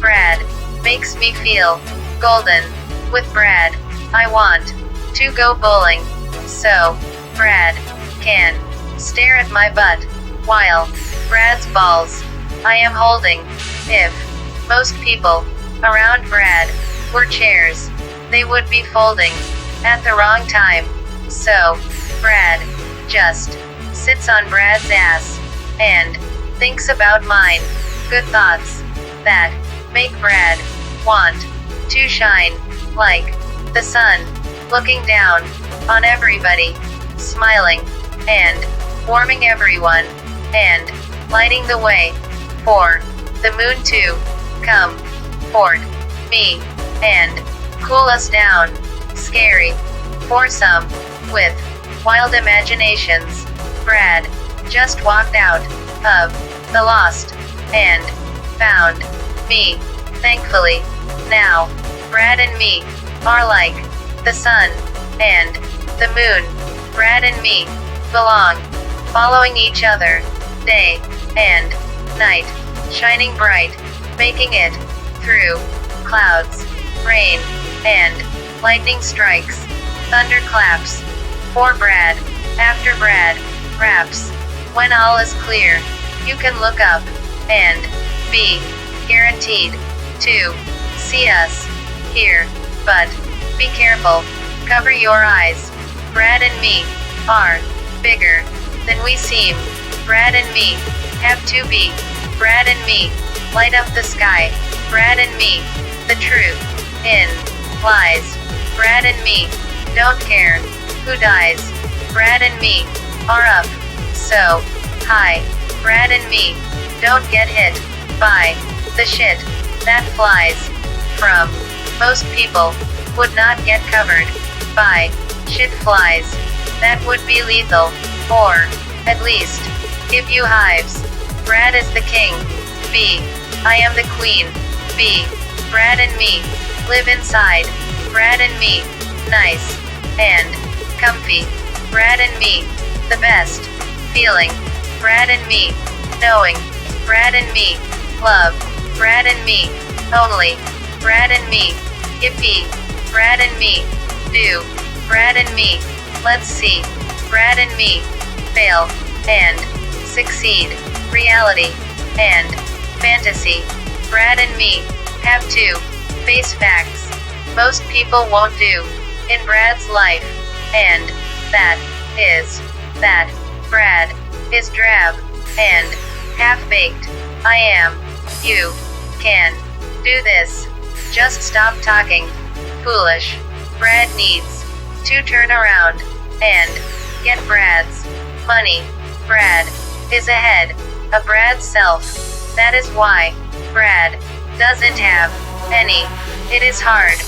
Brad makes me feel golden. With Brad, I want to go bowling. So, Brad can stare at my butt while Brad's balls I am holding. If most people around Brad were chairs, they would be folding at the wrong time. So, Brad just sits on Brad's ass and thinks about mine. Good thoughts that make Brad want to shine like the sun, looking down on everybody, smiling and warming everyone, and lighting the way for the moon to come for me and cool us down. Scary for some with wild imaginations. Brad just walked out of the lost and found me. Thankfully, now Brad and me are like the sun and the moon. Brad and me belong, following each other day and night, shining bright, making it through clouds, rain, and lightning strikes, thunder claps for Brad. After Brad raps, when all is clear, you can look up and be guaranteed to see us here. But be careful, cover your eyes. Brad and me are bigger than we seem. Brad and me have to be. Brad and me light up the sky. Brad and me, the truth in lies. Brad and me don't care who dies. Brad and me are up so high. Brad and me don't get hit by the shit that flies from most people. Would not get covered by shit flies that would be lethal, or at least give you hives. Brad is the king. B. I am the queen. B. Brad and me live inside. Brad and me nice and comfy. Brad and me the best feeling. Brad and me knowing. Brad and me love. Brad and me only. Brad and me yippee. Brad and me do. Brad and me let's see. Brad and me fail and succeed. Reality and fantasy. Brad and me have to face facts most people won't do in Brad's life, and that is that Brad is drab and half-baked. I am. You can do this. Just stop talking foolish. Brad needs to turn around and get Brad's money. Brad is ahead of Brad's self. That is why Brad doesn't have any. It is hard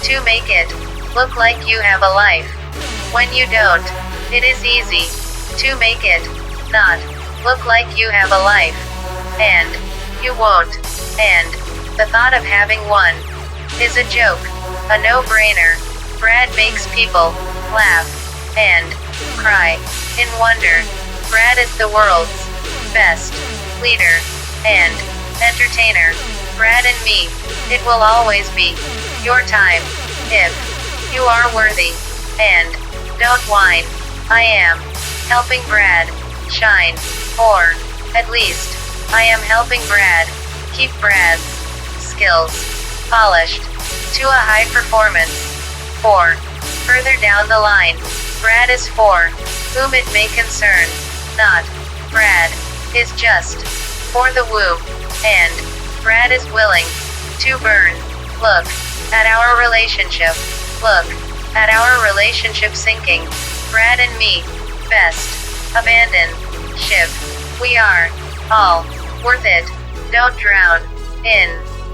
to make it look like you have a life when you don't. It is easy to make it not look like you have a life, and you won't. And the thought of having one is a joke, a no-brainer. Brad makes people laugh and cry in wonder. Brad is the world's best leader and entertainer. Brad and me, it will always be your time if you are worthy. And don't whine. I am helping Brad shine, or at least I am helping Brad keep Brad's skills polished to a high performance. For further down the line, Brad is for whom it may concern, not Brad is just for the womb, and Brad is willing to burn. Look at our relationship. Look at our relationship sinking. Brad and me, best abandon ship. We are all worth it. Don't drown in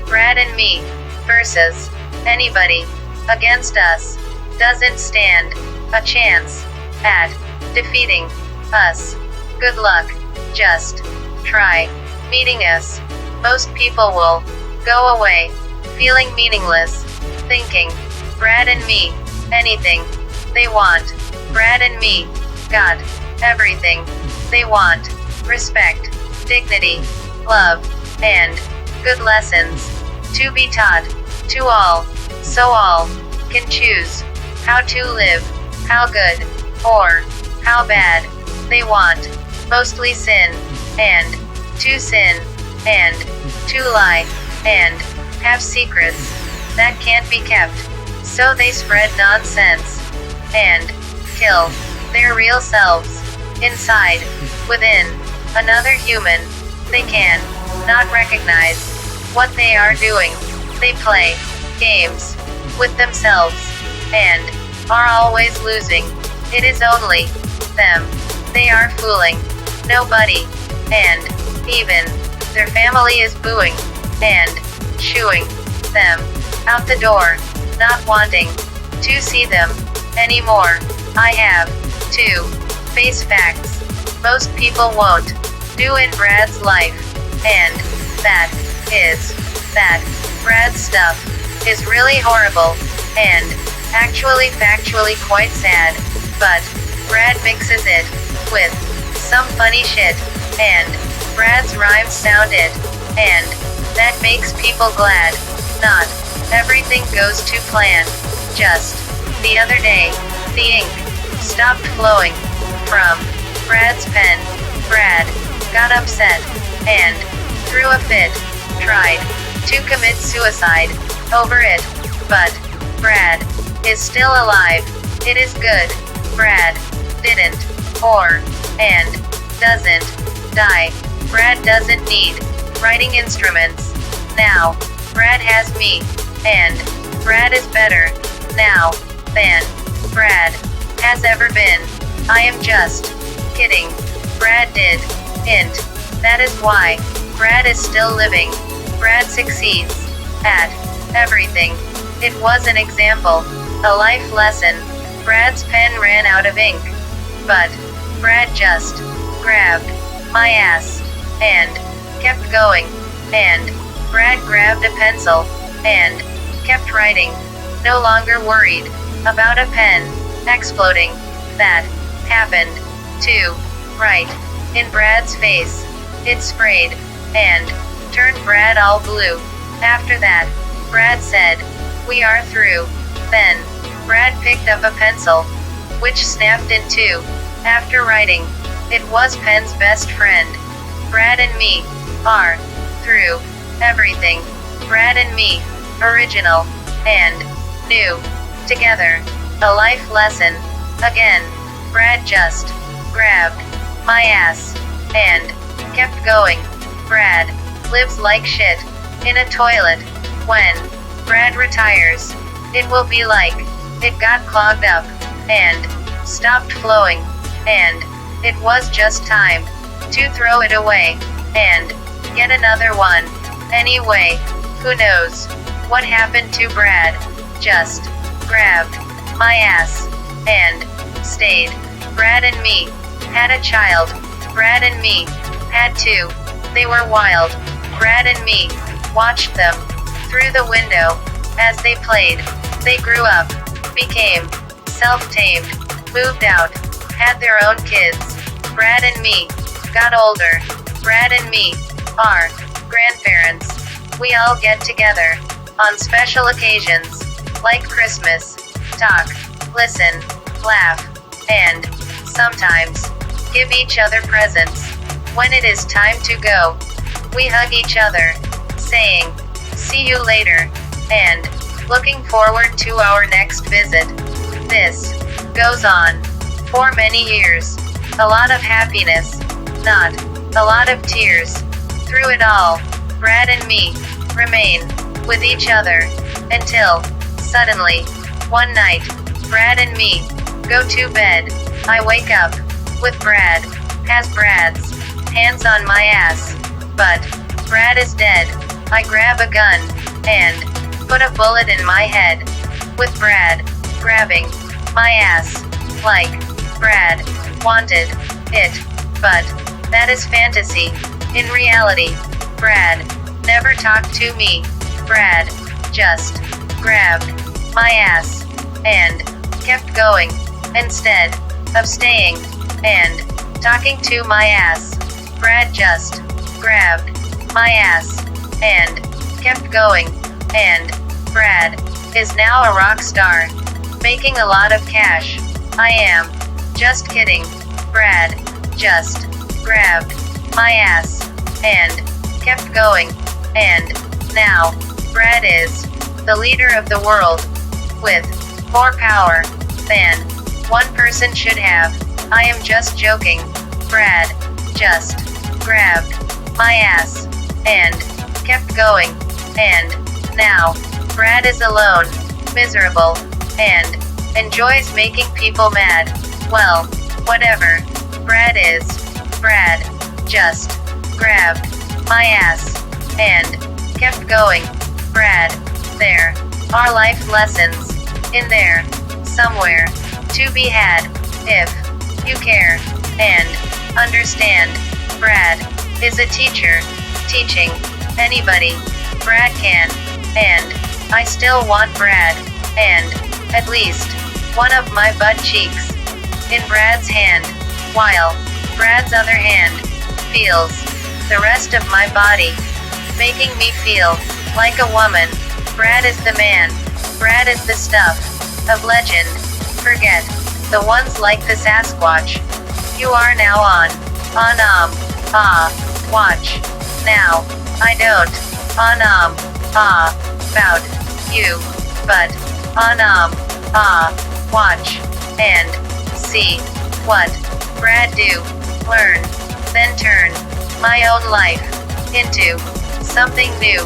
Brad and me versus anybody against us doesn't stand a chance at defeating us. Good luck. Just try meeting us. Most people will go away feeling meaningless, thinking Brad and me anything they want. Brad and me got everything they want. Respect, dignity, love, and good lessons. to be taught, to all, so all can choose how to live, how good, or how bad they want, mostly sin, and to sin, and to lie, and have secrets that can't be kept, so they spread nonsense, and kill their real selves, inside, within, another human, they can not recognize what they are doing, they play games with themselves, and are always losing, it is only them they are fooling, nobody, and even their family is booing, and shooing them out the door, not wanting to see them anymore. I have to face facts most people won't do in Brad's life, and that is that Brad's stuff is really horrible, and actually factually quite sad, but Brad mixes it with some funny shit, and Brad's rhymes sound it, and that makes people glad. Not everything goes to plan. Just the other day, the ink stopped flowing from Brad's pen. Brad got upset and threw a fit, tried to commit suicide over it, but Brad is still alive. It is good. Brad didn't, or, and, doesn't, die. Brad doesn't need writing instruments. Now, Brad has me, and Brad is better now than Brad has ever been. I am just kidding. Brad did int. That is why Brad is still living. Brad succeeds at everything. It was an example, a life lesson. Brad's pen ran out of ink, but Brad just grabbed my ass and kept going, and Brad grabbed a pencil and kept writing, no longer worried about a pen exploding. That happened too, right in Brad's face. It sprayed and turned Brad all blue. After that, Brad said, "We are through." Then Brad picked up a pencil, which snapped in two. After writing, it was pen's best friend. Brad and me are through everything. Brad and me, original and new, together, a life lesson. Again, Brad just grabbed my ass and kept going. Brad lives like shit in a toilet. When Brad retires, it will be like it got clogged up and stopped flowing, and it was just time to throw it away and get another one. Anyway, who knows what happened to Brad? Just grabbed my ass and stayed. Brad and me had a child. Brad and me had two. They were wild. Brad and me watched them through the window as they played. They grew up, became self-tamed, moved out, had their own kids. Brad and me got older. Brad and me are grandparents. We all get together on special occasions, like Christmas, talk, listen, laugh, and sometimes give each other presents. When it is time to go, we hug each other, saying, "See you later," and looking forward to our next visit. This goes on for many years. A lot of happiness, not a lot of tears. Through it all, Brad and me remain with each other until suddenly, one night, Brad and me go to bed. I wake up with Brad, has Brad's hands on my ass, but Brad is dead. I grab a gun and put a bullet in my head, with Brad grabbing my ass like Brad wanted it. But that is fantasy. In reality, Brad never talked to me. Brad just grabbed my ass and kept going instead of staying and talking to my ass. Brad just grabbed my ass and kept going. and Brad is now a rock star, making a lot of cash. I am just kidding. Brad just grabbed my ass and kept going. And now Brad is the leader of the world with more power than one person should have. I am just joking. Brad just grabbed my ass and kept going. And now Brad is alone, miserable, and enjoys making people mad. Well, whatever. Brad is. Brad just grabbed my ass and kept going. Brad, there are life lessons in there somewhere to be had if you care and understand. Brad is a teacher, teaching anybody Brad can, and I still want Brad and at least one of my butt cheeks in Brad's hand, while Brad's other hand feels the rest of my body, making me feel like a woman. Brad is the man. Brad is the stuff of legend. Forget the ones like the Sasquatch. You are now on watch. Now, I don't about you, but watch and see what Brad do, learn, then turn my own life into something new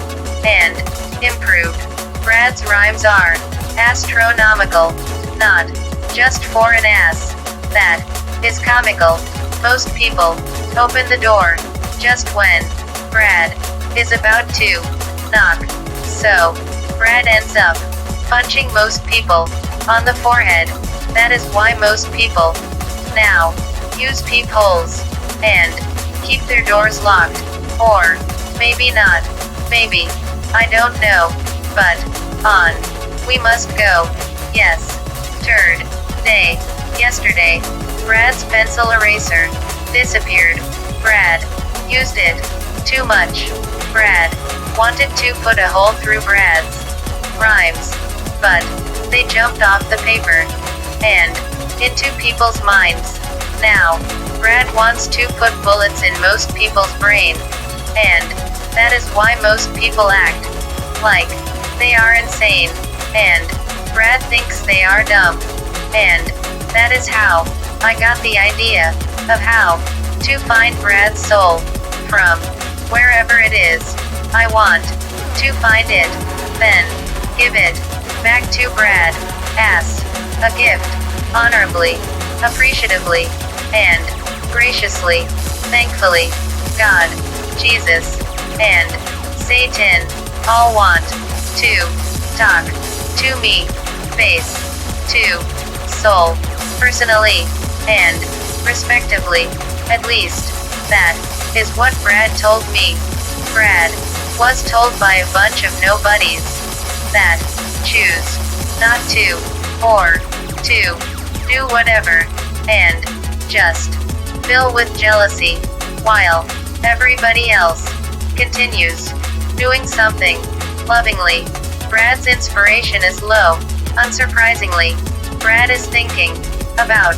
and improved. Brad's rhymes are astronomical, not just for an ass. That is comical. Most people open the door just when Brad is about to knock. So, Brad ends up punching most people on the forehead. That is why most people now use peepholes and keep their doors locked. Or maybe not. Maybe. I don't know. But on we must go. Yes. Third day. Yesterday, Brad's pencil eraser disappeared. Brad used it too much. Brad wanted to put a hole through Brad's rhymes, but they jumped off the paper and into people's minds. Now, Brad wants to put bullets in most people's brain, and that is why most people act like they are insane, and Brad thinks they are dumb. And that is how I got the idea of how to find Brad's soul from wherever it is. I want to find it, then give it back to Brad as a gift, honorably, appreciatively, and graciously. Thankfully, God, Jesus, and Satan all want to talk to me face to soul, personally, and respectively. At least, that is what Brad told me. Brad was told by a bunch of nobodies that choose not to, or to do whatever, and just fill with jealousy, while everybody else continues doing something lovingly. Brad's inspiration is low. Unsurprisingly, Brad is thinking about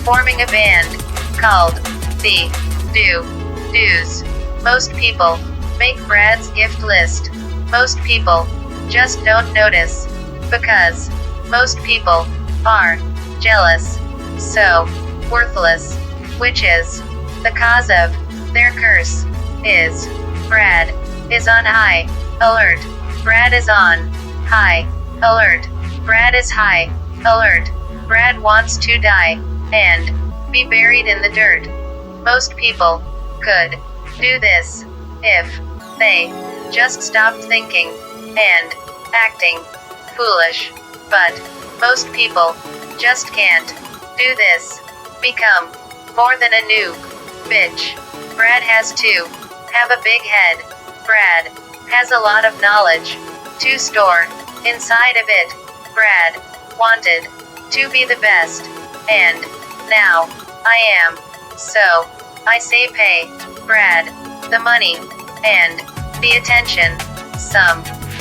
forming a band called the Do's. Most people make Brad's gift list. Most people just don't notice because most people are jealous, so worthless, which is the cause of their curse. Is Brad is on high alert. Brad is on high alert. Brad is high alert. Brad wants to die and be buried in the dirt. Most people could do this if they just stopped thinking and acting foolish. But most people just can't do this. Become more than a noob, bitch. Brad has to have a big head. Brad has a lot of knowledge to store inside of it. Brad wanted to be the best, and now I am. So I say pay Brad the money and the attention. Some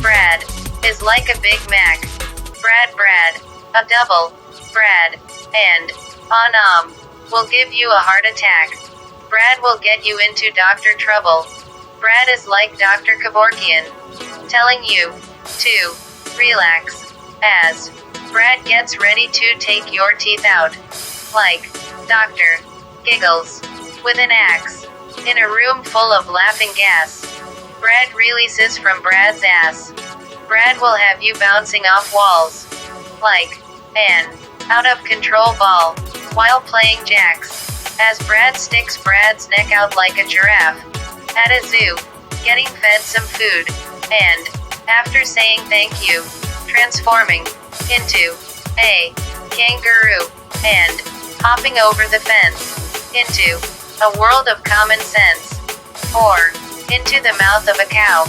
Brad is like a Big Mac. Brad, a double. Brad and will give you a heart attack. Brad will get you into doctor trouble. Brad is like Dr. Kevorkian, telling you to relax as Brad gets ready to take your teeth out. Like Dr. Giggles with an axe in a room full of laughing gas. Brad releases from Brad's ass. Brad will have you bouncing off walls like an out of control ball while playing jacks as Brad sticks Brad's neck out like a giraffe at a zoo, getting fed some food, and after saying thank you, transforming into a kangaroo and hopping over the fence into a world of common sense, or into the mouth of a cow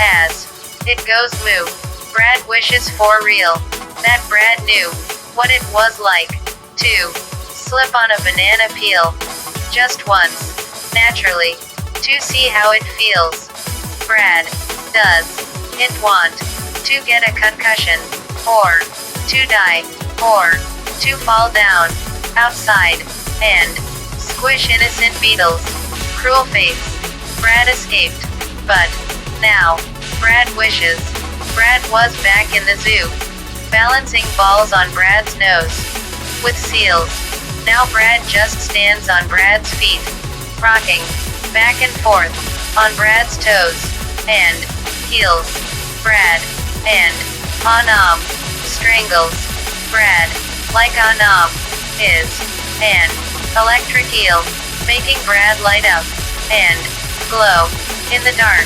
as it goes moo. Brad wishes for real that Brad knew what it was like to slip on a banana peel just once, naturally, to see how it feels. Brad doesn't want to get a concussion, or to die, or to fall down outside and squish innocent beetles. Cruel fates. Brad escaped, but now Brad wishes Brad was back in the zoo, balancing balls on Brad's nose with seals. Now Brad just stands on Brad's feet, rocking back and forth on Brad's toes and heels. Brad and strangles Brad like is an electric eel, making Brad light up and glow in the dark,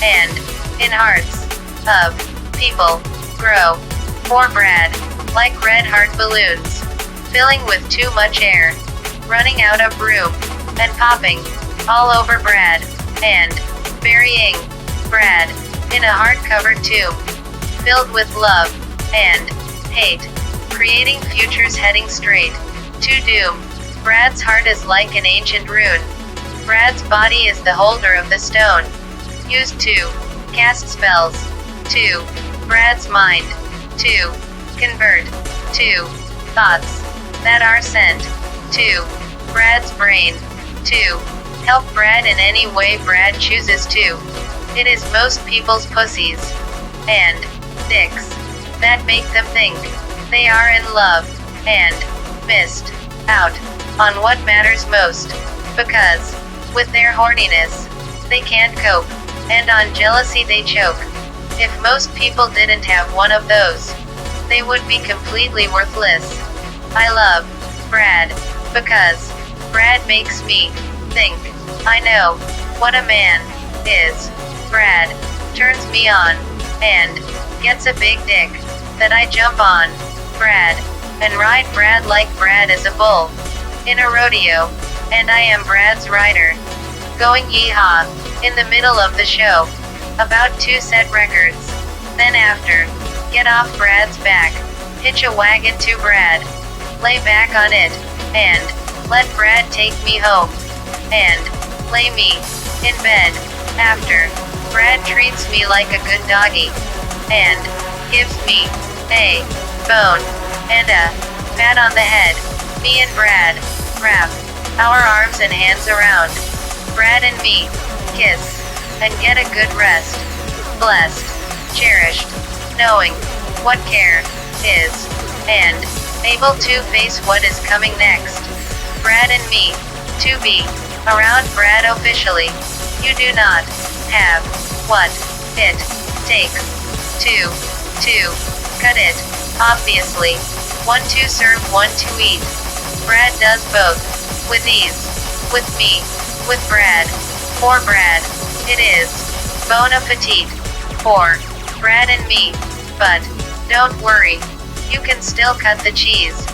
and in hearts of people grow for Brad like red heart balloons, filling with too much air, running out of room, and popping all over Brad, and burying Brad in a hardcover tomb, filled with love and hate, creating futures heading straight to doom. Brad's heart is like an ancient rune. Brad's body is the holder of the stone, used to cast spells to Brad's mind, to convert to thoughts that are sent to Brad's brain, to help Brad in any way Brad chooses to. It is most people's pussies and dicks that make them think they are in love and missed out on what matters most, because with their horniness they can't cope, and on jealousy they choke. If most people didn't have one of those, they would be completely worthless. I love Brad because Brad makes me think I know what a man is. Brad turns me on and gets a big dick that I jump on Brad and ride Brad like Brad is a bull in a rodeo, and I am Brad's rider, going yeehaw in the middle of the show, about to set records. Then after, get off Brad's back, hitch a wagon to Brad, lay back on it, and let Brad take me home, and lay me in bed after. Brad treats me like a good doggy, and gives me a bone and a pat on the head. Me and Brad wrap our arms and hands around Brad and me, kiss, and get a good rest. Blessed, cherished, knowing what care is, and able to face what is coming next. Brad and me, to be around Brad officially. You do not have what it takes to cut it, obviously. One to serve, one to eat. Brad does both, with ease, with me, with Brad, for Brad. It is bon appetit for Brad and me, but don't worry, you can still cut the cheese.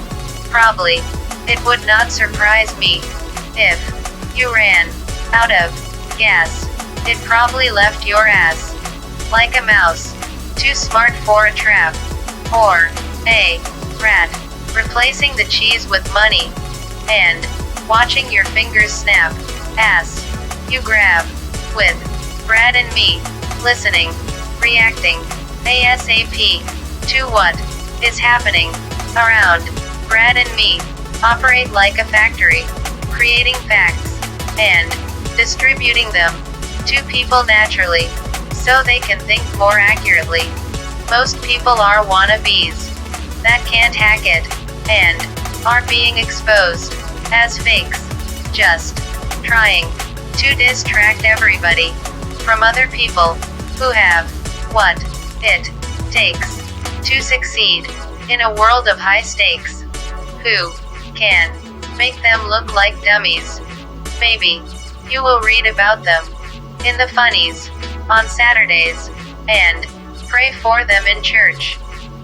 Probably, it would not surprise me if you ran out of gas. It probably left your ass like a mouse, too smart for a trap, or a rat, replacing the cheese with money, and watching your fingers snap. Ass you grab with Brad and me, listening, reacting, ASAP. To what is happening around Brad and me. Operate like a factory, creating facts and distributing them to people naturally so they can think more accurately. Most people are wannabes that can't hack it and are being exposed as fakes, just trying to distract everybody from other people who have what it takes to succeed in a world of high stakes. Who can make them look like dummies? Maybe you will read about them in the funnies on Saturdays and pray for them in church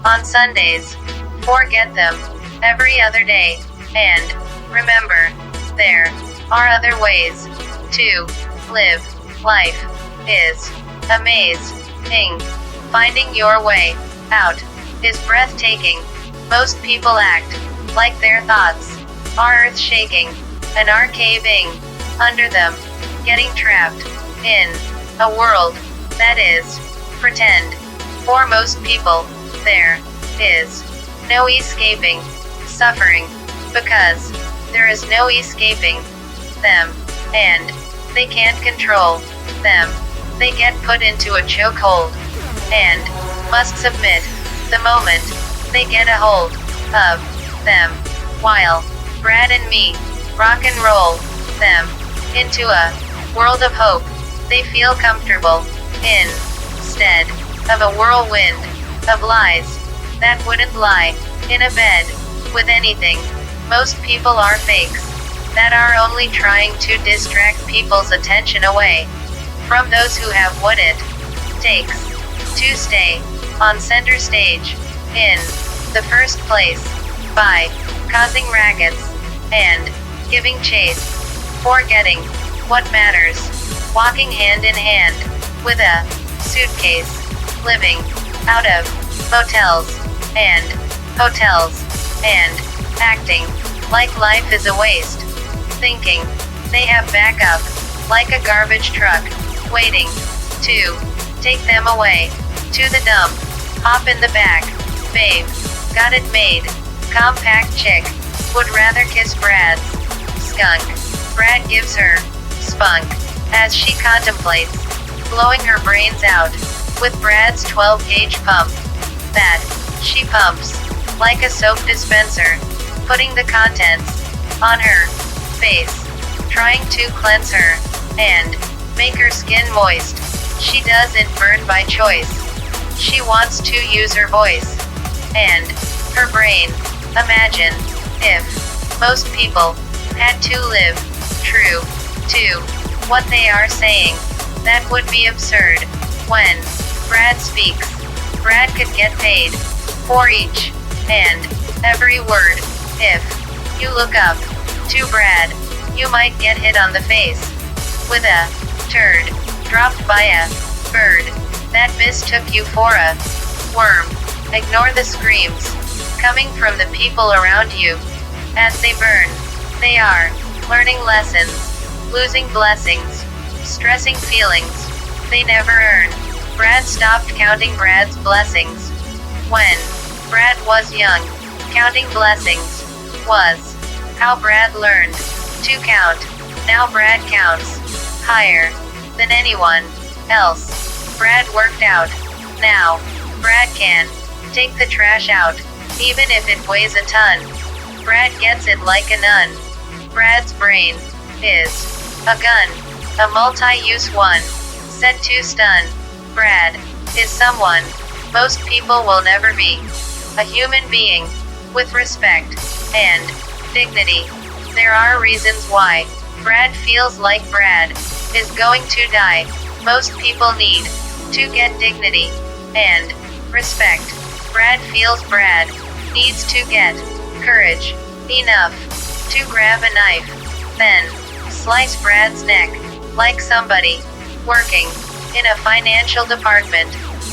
on Sundays. Forget them every other day and remember there are other ways to live. Life is amazing. Finding your way out is breathtaking. Most people act like their thoughts are earth-shaking and are caving under them, getting trapped in a world that is pretend. For most people, there is no escaping suffering because there is no escaping them, and they can't control them. They get put into a chokehold and must submit the moment they get a hold of them. While Brad and me rock and roll them into a world of hope they feel comfortable in, instead of a whirlwind of lies that wouldn't lie in a bed with anything. Most people are fakes that are only trying to distract people's attention away from those who have what it takes to stay on center stage in the first place by causing rackets and giving chase, forgetting what matters, walking hand in hand with a suitcase, living out of motels and hotels and acting like life is a waste, thinking they have backup like a garbage truck waiting to take them away to the dump. Hop in the back, babe, got it made. Compact chick would rather kiss Brad's skunk. Brad gives her spunk as she contemplates blowing her brains out with Brad's 12-gauge pump that she pumps like a soap dispenser, putting the contents on her face, trying to cleanse her and make her skin moist. She doesn't burn by choice. She wants to use her voice and her brain. Imagine if most people had to live true to what they are saying. That would be absurd. When Brad speaks, Brad could get paid for each and every word. If you look up to Brad, you might get hit on the face with a turd dropped by a bird that mistook you for a worm. Ignore the screams coming from the people around you as they burn. They are learning lessons, losing blessings, stressing feelings they never earn. Brad stopped counting Brad's blessings when Brad was young. Counting blessings was how Brad learned to count. Now Brad counts higher than anyone else. Brad worked out. Now Brad can take the trash out, even if it weighs a ton. Brad gets it like a nun. Brad's brain is a gun, a multi-use one, set to stun. Brad is someone most people will never be. A human being with respect and dignity. There are reasons why Brad feels like Brad is going to die. Most people need to get dignity and respect. Brad feels Brad needs to get courage enough to grab a knife, then slice Brad's neck like somebody working in a financial department,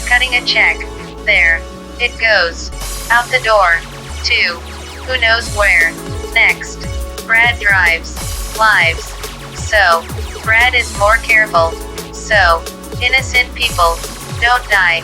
cutting a check. There it goes out the door to who knows where. Next, Brad drives lives. So Brad is more careful so innocent people don't die.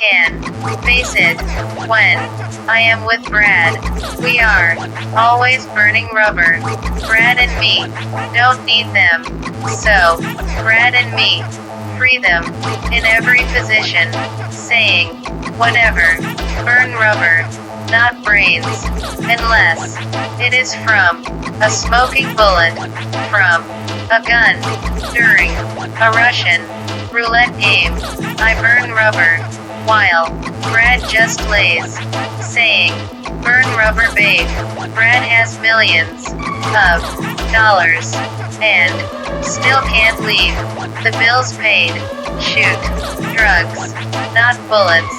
can face it. When I am with Brad, we are always burning rubber. Brad and me don't need them. So, Brad and me free them in every position, saying, whatever, burn rubber, not brains, unless it is from a smoking bullet, from a gun, during a Russian roulette game. I burn rubber, while Brad just lays, saying, burn rubber babe. Brad has millions of dollars, and still can't leave the bills paid. Shoot drugs, not bullets.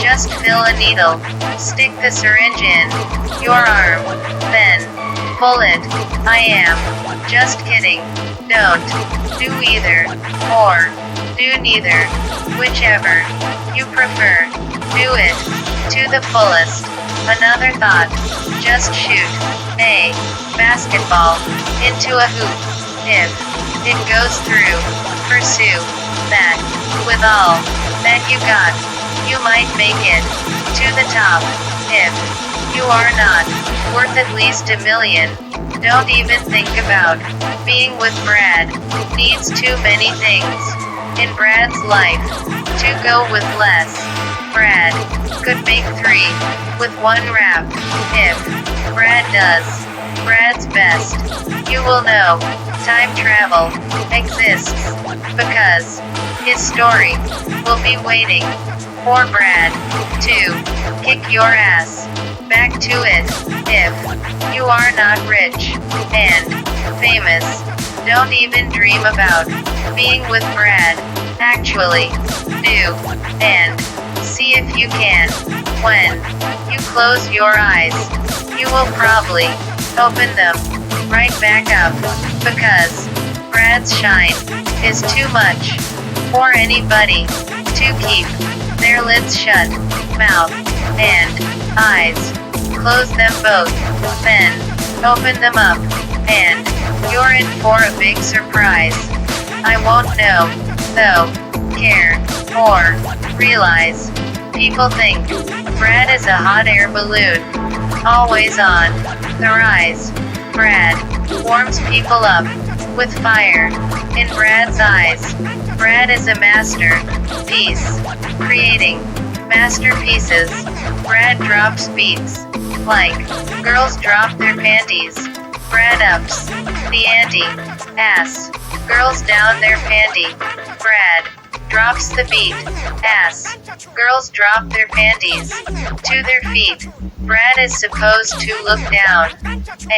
Just fill a needle, stick the syringe in your arm, then pull it. I am just kidding. Don't do either, or do neither, whichever you prefer. Do it to the fullest. Another thought, just shoot a basketball into a hoop. If it goes through, pursue that with all that you got. You might make it to the top. If you are not worth at least $1 million, don't even think about being with Brad. Needs too many things in Brad's life to go with less. Brad could make 3 with 1 rap. If Brad does Brad's best, you will know time travel exists, because his story will be waiting for Brad to kick your ass back to it. If you are not rich and famous, don't even dream about being with Brad. Actually, do, and see if you can. When you close your eyes, you will probably open them right back up, because Brad's shine is too much for anybody to keep their lids shut, mouth and eyes. Close them both, then open them up, and you're in for a big surprise. I won't know, though, care, or realize. People think Brad is a hot air balloon, always on the rise. Brad warms people up with fire in Brad's eyes. Brad is a masterpiece, creating masterpieces. Brad drops beats like girls drop their panties. Brad ups the ante, ass girls down their panty. Brad drops the beat, ass girls drop their panties to their feet. Brad is supposed to look down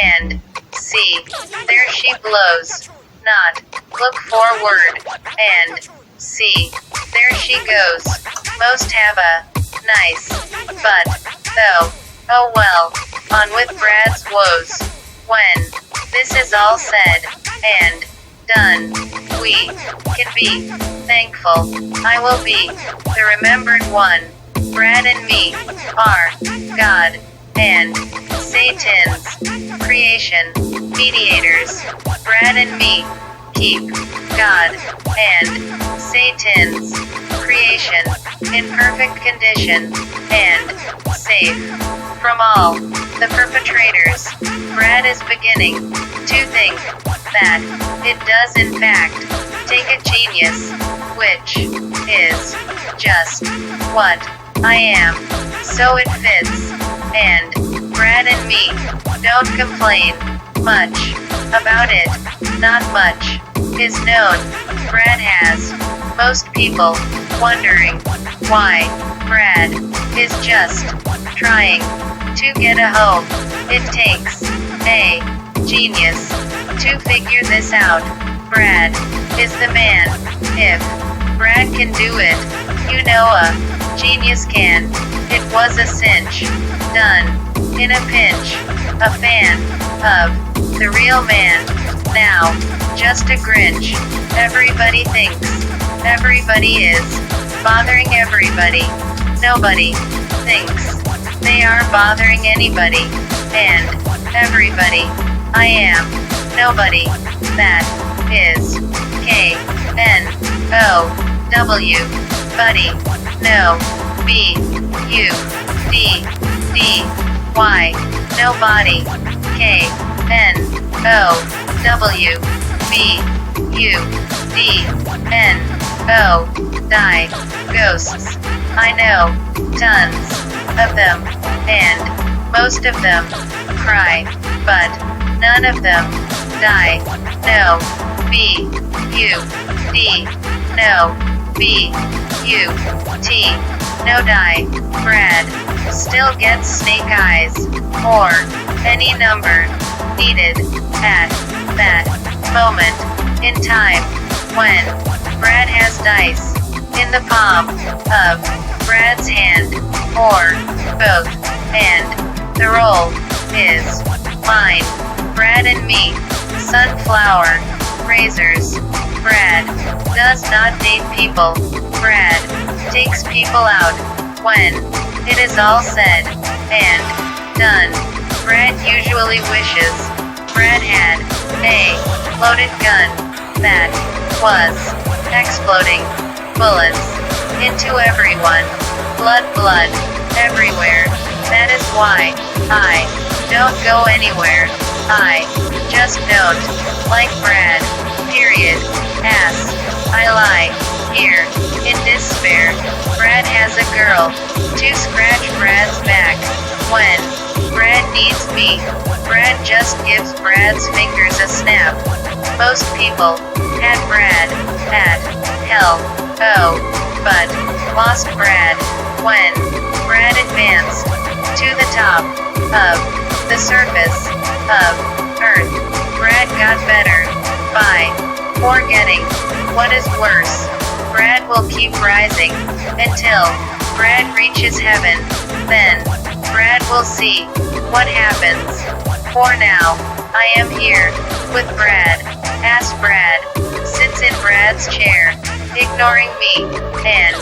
and see, there she blows, not look forward and see, there she goes. Most have a nice butt, though, oh well, on with Brad's woes. When this is all said and done, we can be thankful. I will be the remembered one. Brad and me are God and Satan's creation mediators. Brad and me keep God and Satan's creation in perfect condition and safe from all the perpetrators. Brad is beginning to think that it does in fact take a genius, which is just what I am. So it fits, and Brad and me don't complain much about it. Not much is known. Brad has most people wondering why Brad is just trying to get a home. It takes a genius to figure this out. Brad is the man. If Brad can do it, you know a genius can. It was a cinch, done in a pinch. A fan of the real man, now just a Grinch. Everybody thinks everybody is bothering everybody. Nobody thinks they are bothering anybody, and everybody. I am nobody. That is K-N-O-W. Buddy. No B U D D Y. Nobody. K N O W B U D N O. Die. Ghosts. I know tons of them, and most of them cry, but none of them die. No. B U D. No. B U T. No die. Brad still gets snake eyes, or any number needed at that moment in time when Brad has dice in the palm of Brad's hand, or both, and the roll is mine. Brad and me. Sunflower. Razors. Brad does not date people. Brad takes people out when it is all said and done. Brad usually wishes Brad had a loaded gun that was exploding bullets into everyone. Blood, blood, everywhere. That is why I don't go anywhere. I just don't like Brad. Period. Ass. I lie here in despair. Brad has a girl to scratch Brad's back when Brad needs me. Brad just gives Brad's fingers a snap. Most people had Brad at hell, oh, but lost Brad when Brad advanced to the top of the surface of Earth. Brad got better by forgetting what is worse. Brad will keep rising until Brad reaches heaven. Then Brad will see what happens. For now, I am here with Brad. Ask Brad sits in Brad's chair, ignoring me, and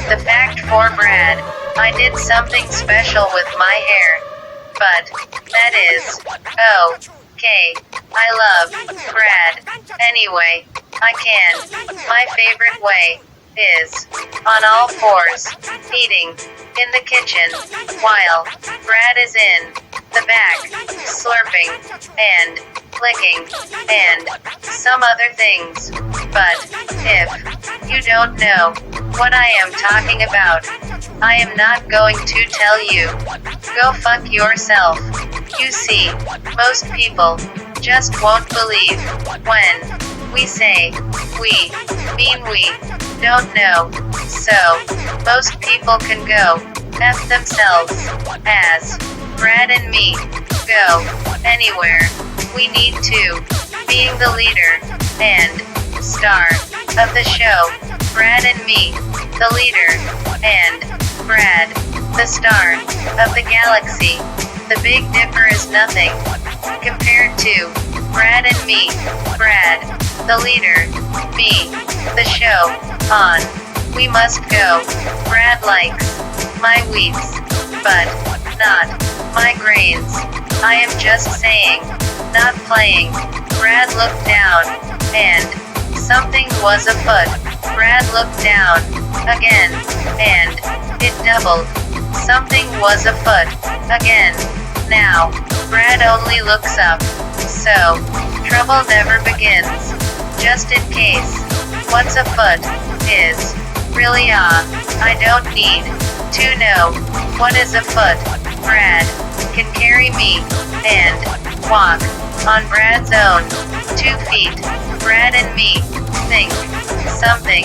the fact for Brad, I did something special with my hair. But that is okay. I love Brad. Anyway, I can. My favorite way is on all fours, eating in the kitchen while Brad is in the back, slurping and licking and some other things. But if you don't know what I am talking about, I am not going to tell you. Go fuck yourself. You see, most people just won't believe when we say we mean we don't know. So, most people can go F themselves, as Brad and me go anywhere we need to. Being the leader and star of the show, Brad and me, the leader, and Brad, the star of the galaxy. The Big Dipper is nothing compared to Brad and me. Brad, the leader, me, the show, on. We must go. Brad likes my wheats, but not my grains. I am just saying, not playing. Brad looked down, and something was afoot. Brad looked down again, and it doubled. Something was afoot again. Now, Brad only looks up, so trouble never begins. Just in case, what's afoot is really I don't need to know what is afoot. Brad can carry me and walk on Brad's own 2 feet. Brad and me think something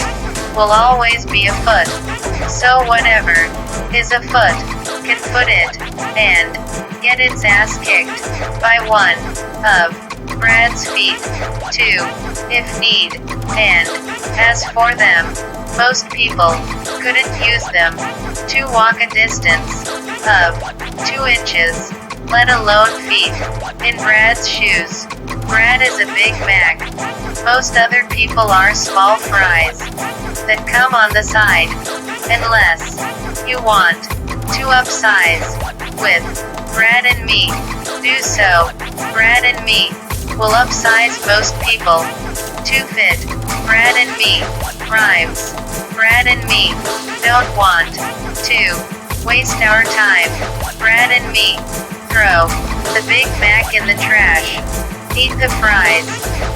will always be afoot. So whatever is afoot can foot it and get its ass kicked by one of Brad's feet, 2, if need. And as for them, most people couldn't use them to walk a distance of 2 inches, let alone feet, in Brad's shoes. Brad is a Big Mac. Most other people are small fries that come on the side. Unless you want to upsize with Brad and me, do so. Brad and me will upsize most people to fit Brad and me. Rhymes. Brad and me don't want 2. Waste our time. Brad and me. Throw the Big Mac in the trash. Eat the fries.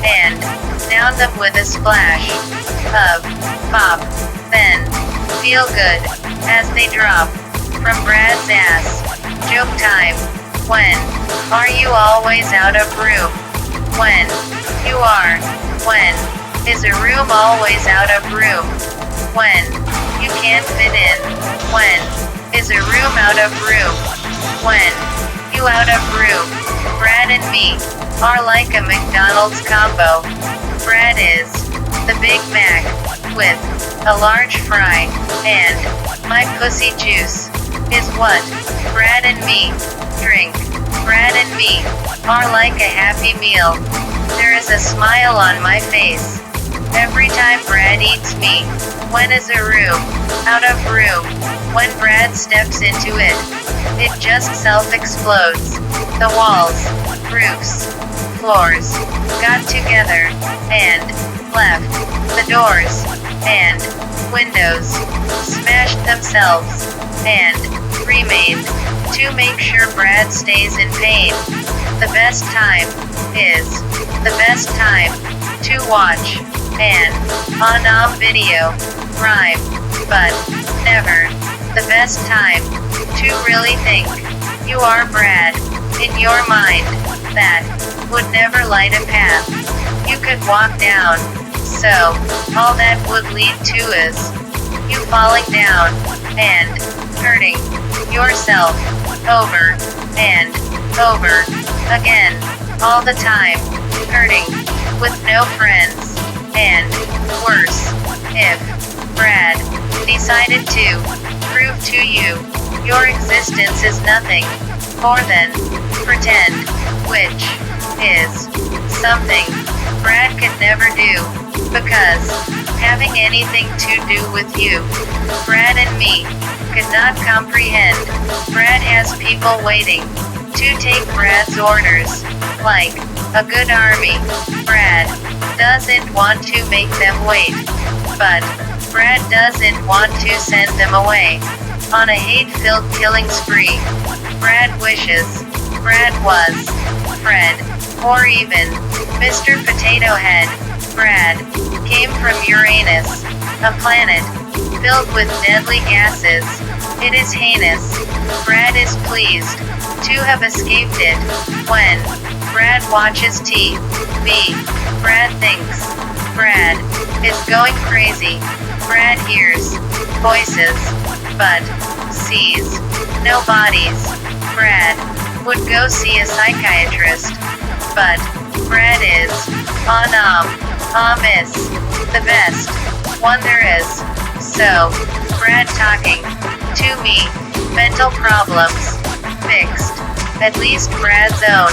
And down them with a splash of pop. Then feel good as they drop from Brad's ass. Joke time. When are you always out of room? When you are. When is a room always out of room? When you can't fit in. When is a room out of room? When you out of room? Brad and me are like a McDonald's combo. Brad is the Big Mac with a large fry, and my pussy juice is what Brad and me drink. Brad and me are like a happy meal. There is a smile on my face every time Brad eats me. When is a room out of room? When Brad steps into it, it just self-explodes. The walls, roofs, floors got together and left. The doors and windows smashed themselves and remained to make sure Brad stays in pain. The best time is the best time to watch an on video rhyme, but never the best time to really think you are Brad in your mind. That would never light a path you could walk down. So all that would lead to is you falling down and hurting yourself over and over again, all the time, hurting with no friends. And worse, if Brad decided to prove to you your existence is nothing more than pretend, which is something Brad could never do, because having anything to do with you, Brad and me could not comprehend. Brad has people waiting to take Brad's orders, like a good army. Brad doesn't want to make them wait, but Brad doesn't want to send them away on a hate-filled killing spree. Brad wishes Brad was Fred, or even Mr. Potato Head. Brad came from Uranus, a planet filled with deadly gases. It is heinous. Brad is pleased to have escaped it. When Brad watches TV, Brad thinks Brad is going crazy. Brad hears voices, but sees no bodies. Brad would go see a psychiatrist, but Brad is is the best one there is. So Brad talking to me, mental problems fixed, at least Brad's own.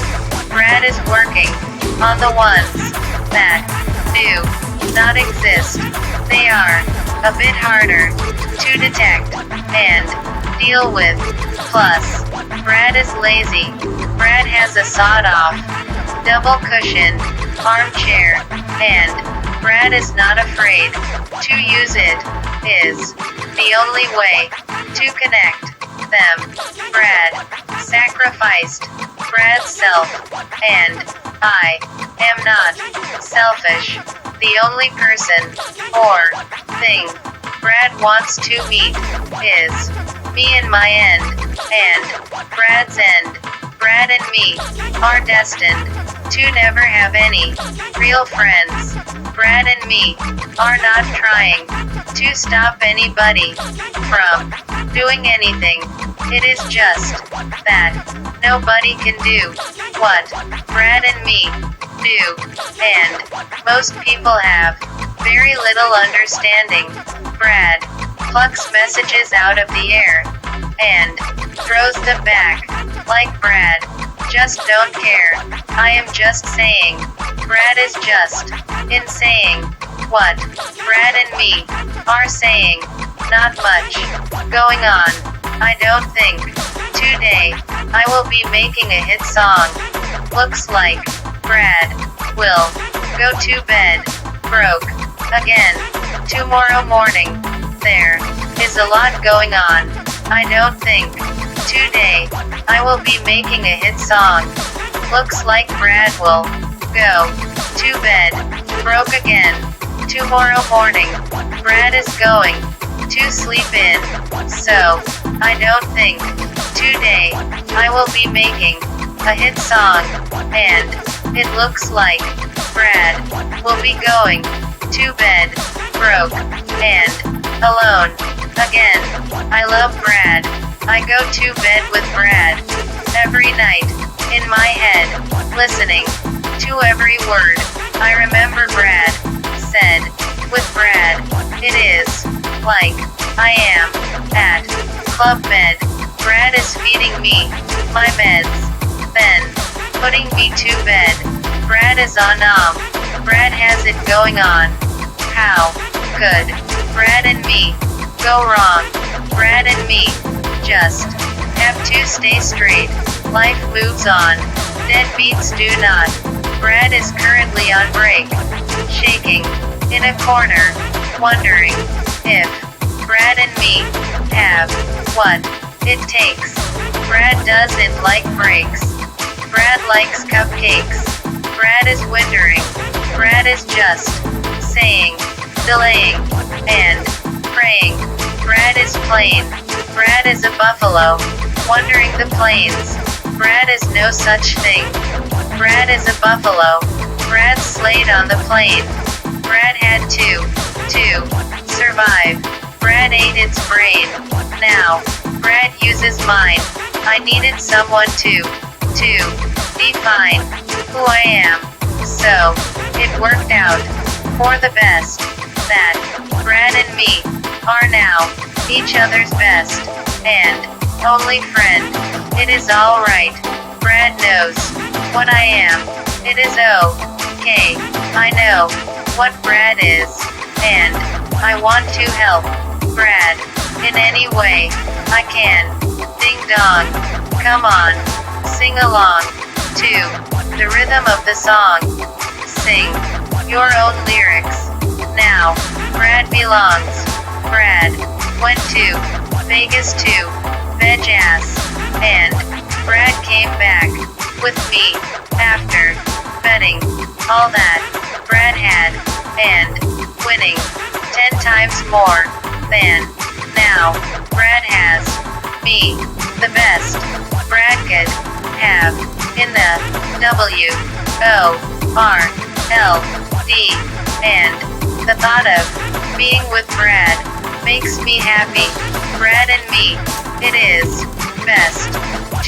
Brad is working on the ones that do not exist. They are a bit harder to detect and deal with. Plus, Brad is lazy. Brad has a sawed-off, double cushion armchair, and Brad is not afraid to use it. Is the only way to connect them. Brad sacrificed Brad's self, and I am not selfish. The only person or thing Brad wants to meet is me and my end, and Brad's end. Brad and me are destined to never have any real friends. Brad and me are not trying to stop anybody from doing anything. It is just that nobody can do what Brad and me do, and most people have very little understanding. Brad plucks messages out of the air and throws them back, like Brad just don't care. I am just saying, Brad is just in saying what Brad and me are saying. Not much going on, I don't think. Today, I will be making a hit song. Looks like Brad will go to bed broke again tomorrow morning. There is a lot going on. I don't think. Today, I will be making a hit song. Looks like Brad will go to bed. Broke again. Tomorrow morning, Brad is going to sleep in. So, I don't think. Today, I will be making a hit song. And, it looks like Brad will be going to bed. Broke and alone again. I love Brad. I go to bed with Brad every night in my head, listening to every word. I remember Brad said, with Brad, it is like I am at Club Med. Brad is feeding me my meds, then putting me to bed. Brad is on Brad has it going on. How could Brad and me go wrong? Brad and me just have to stay straight. Life moves on. Deadbeats do not. Brad is currently on break, shaking in a corner, wondering if Brad and me have what it takes. Brad doesn't like breaks. Brad likes cupcakes. Brad is wondering. Brad is just saying, delaying, and praying. Brad is plain. Brad is a buffalo, wandering the plains. Brad is no such thing. Brad is a buffalo. Brad slayed on the plain. Brad had to survive. Brad ate its brain. Now, Brad uses mine. I needed someone to define who I am. So, it worked out for the best that Brad and me are now each other's best and only friend. It is alright. Brad knows what I am. It is okay. I know what Brad is, and I want to help Brad in any way I can. Ding dong. Come on. Sing along to the rhythm of the song. Sing your own lyrics. Now, Brad belongs. Brad went to Vegas to veg ass, and Brad came back with me after betting all that Brad had and winning 10 times more than now. Brad has me the best Brad could have in the WORLD, and the thought of being with Brad makes me happy. Brad and me, it is best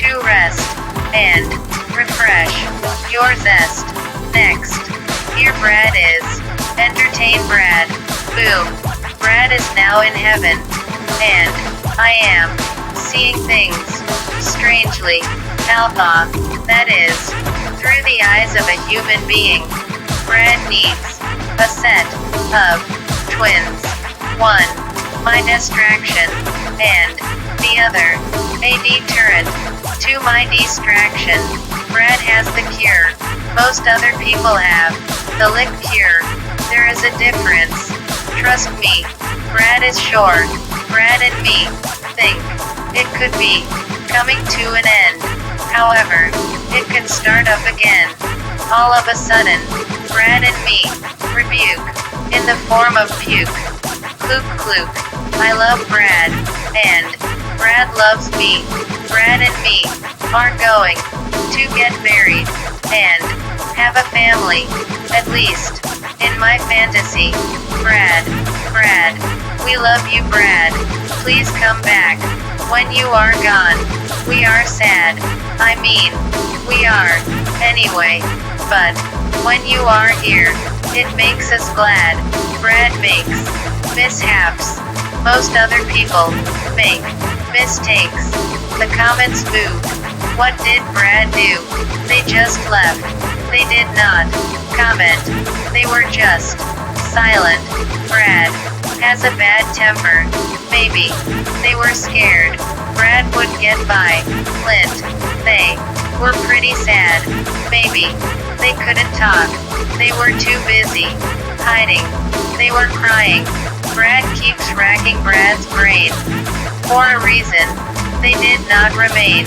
to rest and refresh your zest. Next, here Brad is. Entertain Brad. Boom. Brad is now in heaven. And I am seeing things strangely. Alpha, that is, through the eyes of a human being. Brad needs a set of twins. One, my distraction, and the other, a deterrent to my distraction. Brad has the cure. Most other people have the lick cure. There is a difference. Trust me. Brad is sure. Brad and me think it could be coming to an end. However, it can start up again. All of a sudden, Brad and me rebuke in the form of puke. Klook klook. I love Brad, and Brad loves me. Brad and me are going to get married and have a family, at least in my fantasy. Brad, we love you, Brad. Please come back when you are gone. We are sad. I mean, we are, anyway. But when you are here, it makes us glad. Brad makes mishaps. Most other people make mistakes. The comments moved. What did Brad do? They just left. They did not comment. They were just silent. Brad has a bad temper. Maybe they were scared Brad would get by. Clint, they were pretty sad. Maybe they couldn't talk. They were too busy hiding. They were crying. Brad keeps racking Brad's brain for a reason. they did not remain.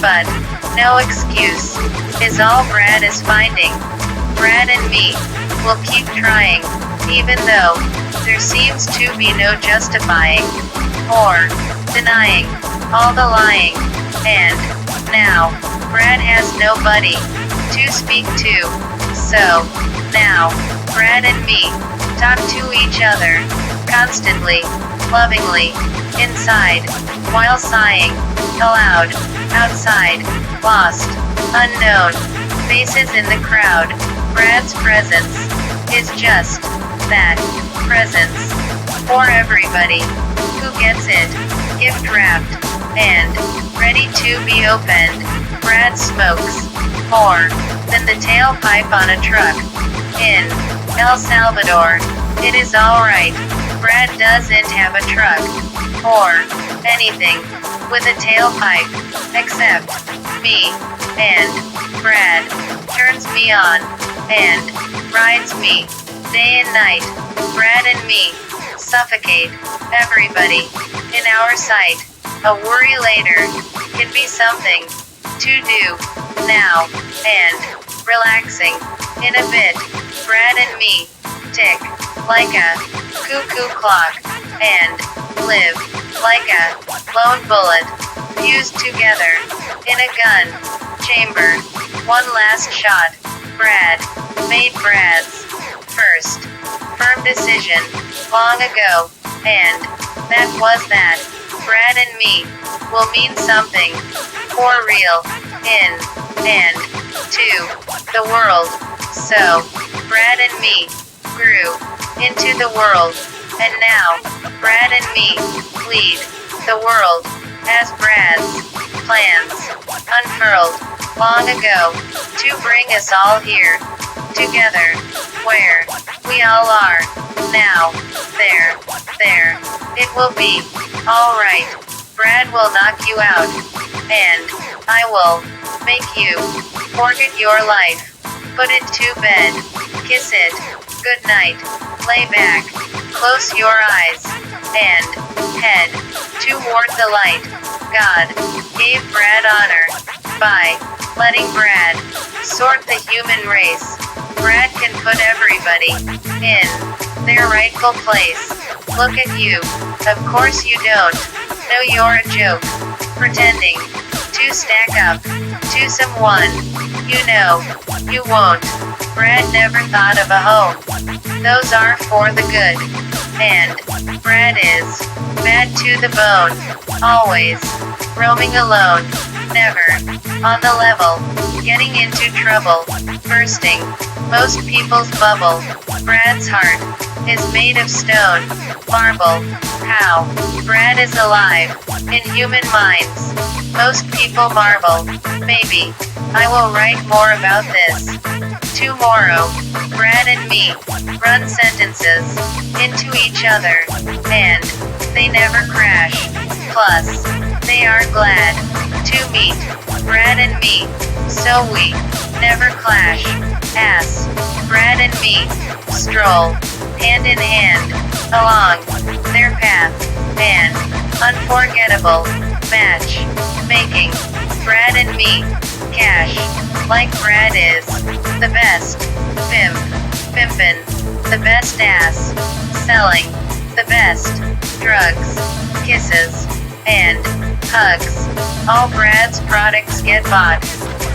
But, no excuse, is all Brad is finding. Brad and me, will keep trying, even though, there seems to be no justifying, or, denying, all the lying, and, now, Brad has nobody, to speak to, so, now, Brad and me, talk to each other, constantly, lovingly, inside, while sighing, aloud, outside, lost, unknown, faces in the crowd. Brad's presence is just that presence for everybody who gets it, gift wrapped and ready to be opened. Brad smokes more than the tailpipe on a truck in El Salvador. It is alright. Brad doesn't have a truck or anything with a tailpipe except me, and Brad turns me on and rides me day and night. Brad and me suffocate everybody in our sight. A worry later can be something to do now and relaxing in a bit. Brad and me tick like a cuckoo clock and live like a lone bullet fused together in a gun chamber. One last shot. Brad made Brad's first firm decision long ago, and that was that Brad and me will mean something for real in and to the world. So, Brad and me grew into the world, and now Brad and me lead the world as Brad's plans unfurled long ago to bring us all here together where we all are now. There, it will be alright. Brad will knock you out, and I will make you forget your life. Put it to bed, kiss it, good night, lay back, close your eyes, and head toward the light. God gave Brad honor by letting Brad sort the human race. Brad can put everybody in their rightful place. Look at you. Of course you don't know you're a joke, pretending to stack up to someone you know you won't. Brad never thought of a home. Those are for the good. And Brad is bad to the bone. Always roaming alone. Never on the level. Getting into trouble. Bursting most people's bubble. Brad's heart is made of stone, marble. How Brad is alive in human minds. Most people marvel. Maybe I will write more about this tomorrow. Brad and me run sentences into each other, and they never crash. Plus, they are glad to meet Brad and me, so we never clash. As Brad and me stroll hand in hand along their path, an unforgettable match making. Brad and me cash like Brad is the best pimpin', the best ass selling, the best drugs, kisses, and hugs. All Brad's products get bought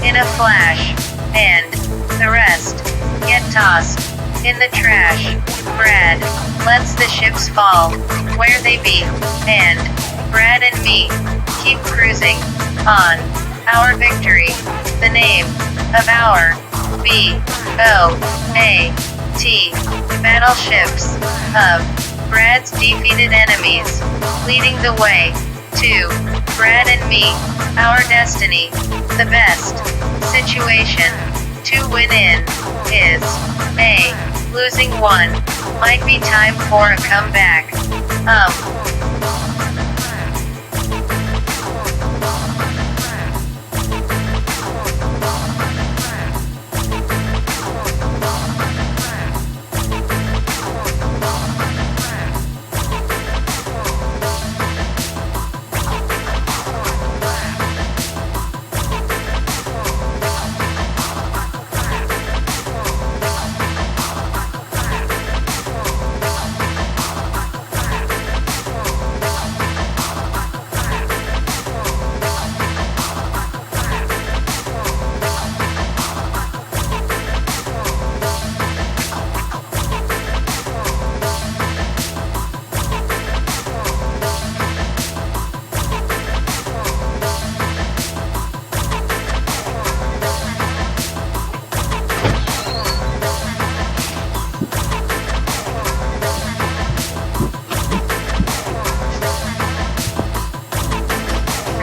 in a flash, and the rest get tossed in the trash. Brad lets the ships fall where they be, and Brad and me keep cruising on our victory. The name of our B-O-A-T battleships of Brad's defeated enemies, leading the way to Brad and me, our destiny. The best situation to win in is a losing one. Might be time for a comeback.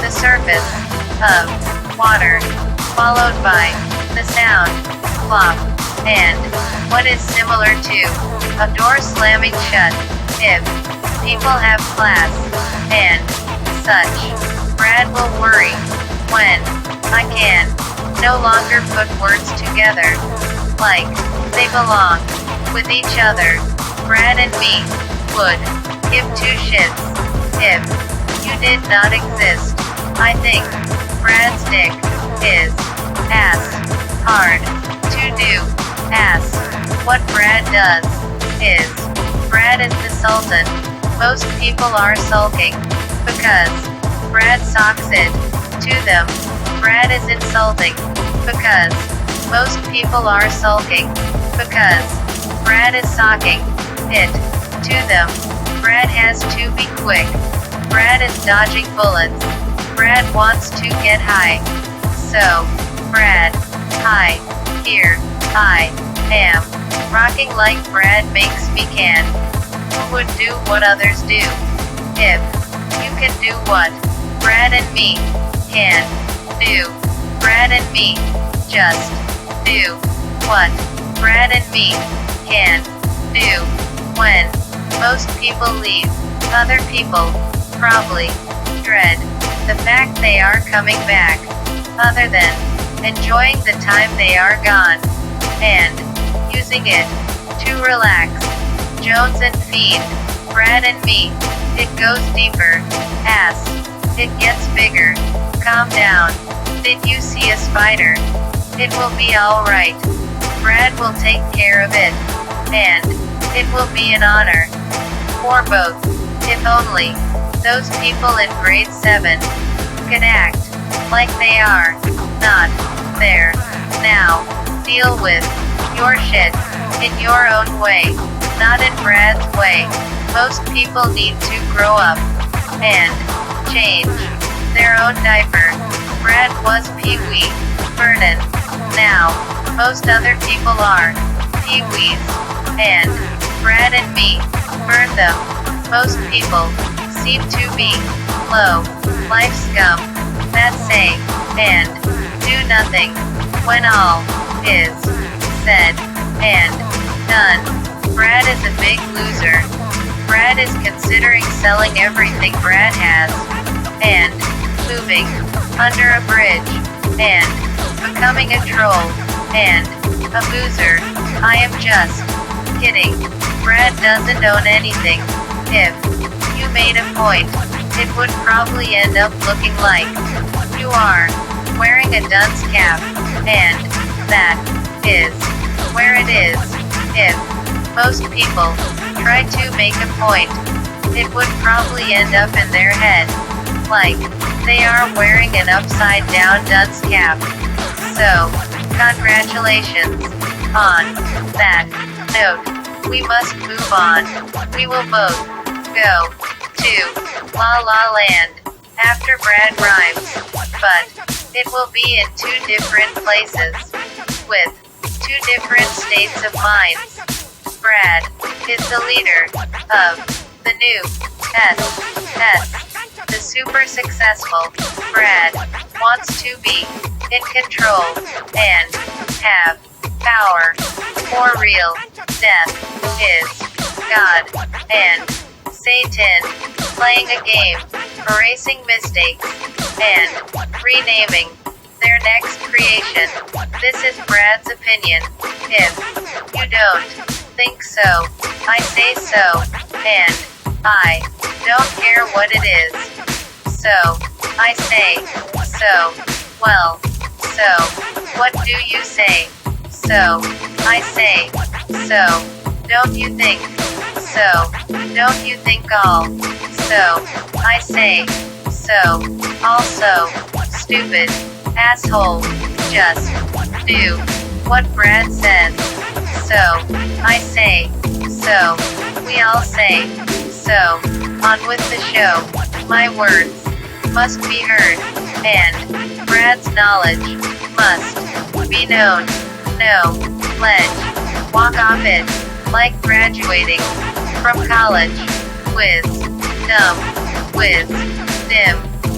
the surface of water, followed by the sound, plop, and what is similar to a door slamming shut. If people have class and such, Brad will worry when I can no longer put words together like they belong with each other. Brad and me would give two shits if you did not exist. I think Brad's dick is ass hard to do. Ass. What Brad does is Brad is the sultan. Most people are sulking because Brad socks it to them. Brad is insulting because most people are sulking because Brad is socking it to them. Brad has to be quick. Brad is dodging bullets. Brad wants to get high. So, Brad, hi, here, I am, rocking like Brad makes me can. Who would do what others do? If you can do what Brad and me can do. Brad and me just do what Brad and me can do. When most people leave, other people probably dread the fact they are coming back, other than enjoying the time they are gone and using it to relax. Jones and Fiend, Brad and me, it goes deeper. Ass, it gets bigger. Calm down. Did you see a spider? It will be alright. Brad will take care of it. And it will be an honor for both. If only those people in grade 7 could act like they are not there now. Deal with your shit in your own way, not in Brad's way. Most people need to grow up and change their own diaper. Brad was Pee-wee Vernon. Now, most other people are Pee-wees. And Brad and me burn them. Most people seem to be low life scum that say and do nothing when all is said and done. Brad is a big loser. Brad is considering selling everything Brad has and moving under a bridge and becoming a troll and a boozer. I am just kidding. Brad doesn't own anything. If you made a point, it would probably end up looking like you are wearing a dunce cap, and that is where it is. If most people try to make a point, it would probably end up in their head like they are wearing an upside down dunce cap. So, congratulations on that note. We must move on. We will both go to La La Land after Brad rhymes, but it will be in two different places with two different states of minds. Brad is the leader of the new SS, the super successful. Brad wants to be in control and have power. For real, death is God and Satan, playing a game, erasing mistakes, and renaming their next creation. This is Brad's opinion. If you don't think so, I say so, and I don't care what it is. So, I say so. Well, so, what do you say? So, I say so. Don't you think so? Don't you think all? So, I say so. Also, stupid asshole. Just do what Brad says. So, I say so. We all say so. On with the show. My words must be heard, and Brad's knowledge must be known. No ledge. Walk off it like graduating from college. Whiz. Dumb. Whiz. Dim.